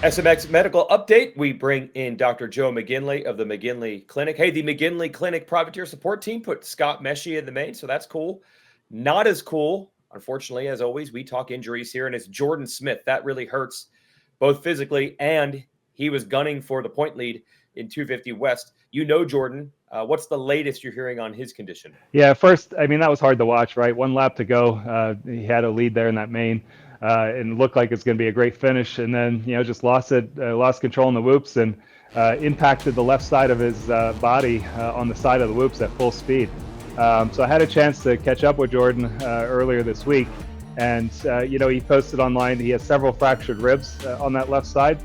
SMX medical update. We bring in Dr. Joe McGinley of the McGinley Clinic. Hey, the McGinley Clinic privateer support team put Scott Meshy in the main, so that's cool. Not as cool, unfortunately, as always, we talk injuries here, and it's Jordan Smith. That really hurts both physically, and he was gunning for the point lead in 250 West. You know Jordan. What's the latest you're hearing on his condition? Yeah, first, I mean, that was hard to watch, right? One lap to go. He had a lead there in that main, and looked like it's going to be a great finish. And then, just lost control in the whoops and impacted the left side of his body on the side of the whoops at full speed. So I had a chance to catch up with Jordan earlier this week. And, he posted online, he has several fractured ribs on that left side.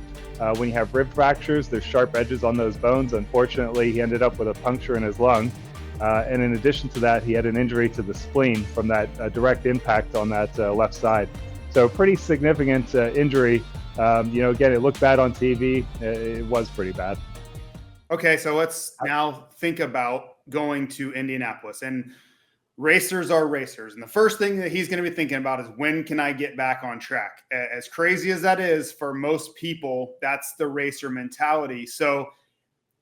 When you have rib fractures, there's sharp edges on those bones. Unfortunately, he ended up with a puncture in his lung. And in addition to that, he had an injury to the spleen from that direct impact on that left side. So pretty significant injury. Again, it looked bad on TV. It was pretty bad. Okay, so let's now think about going to Indianapolis. And racers are racers. And the first thing that he's going to be thinking about is, when can I get back on track? As crazy as that is, for most people, that's the racer mentality. So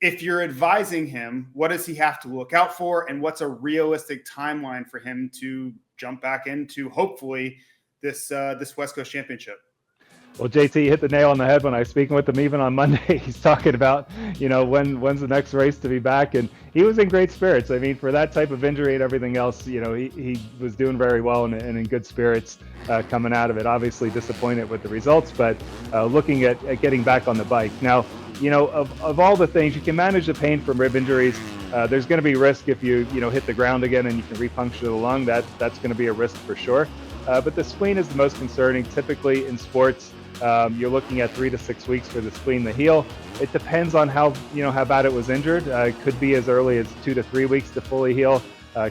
if you're advising him, what does he have to look out for? And what's a realistic timeline for him to jump back into, hopefully, this West Coast Championship? Well, JT hit the nail on the head when I was speaking with him even on Monday. He's talking about, when's the next race to be back. And he was in great spirits. I mean, for that type of injury and everything else, he was doing very well and in good spirits coming out of it. Obviously disappointed with the results, but looking at getting back on the bike. Now, of all the things, you can manage the pain from rib injuries. There's going to be risk if you hit the ground again and you can repuncture the lung. That's going to be a risk for sure. But the spleen is the most concerning. Typically in sports, you're looking at 3 to 6 weeks for the spleen to heal. It depends on how bad it was injured. It could be as early as 2 to 3 weeks to fully heal.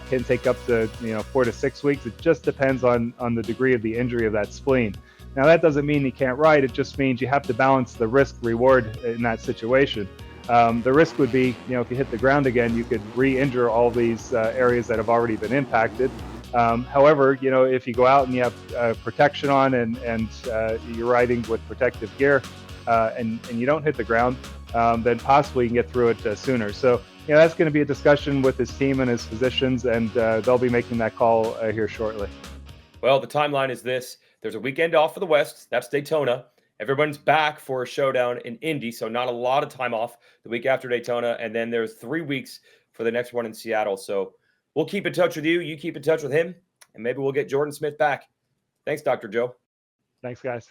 Can take up to 4 to 6 weeks. It just depends on the degree of the injury of that spleen. Now that doesn't mean you can't ride. It just means you have to balance the risk reward in that situation. The risk would be, if you hit the ground again, you could re-injure all these areas that have already been impacted. However, if you go out and you have protection on and you're riding with protective gear and you don't hit the ground, then possibly you can get through it sooner. So, that's going to be a discussion with his team and his physicians, and they'll be making that call here shortly. Well, the timeline is this. There's a weekend off for the West. That's Daytona. Everyone's back for a showdown in Indy, so not a lot of time off the week after Daytona. And then there's 3 weeks for the next one in Seattle. So we'll keep in touch with you. You keep in touch with him, and maybe we'll get Jordan Smith back. Thanks, Dr. Joe. Thanks, guys.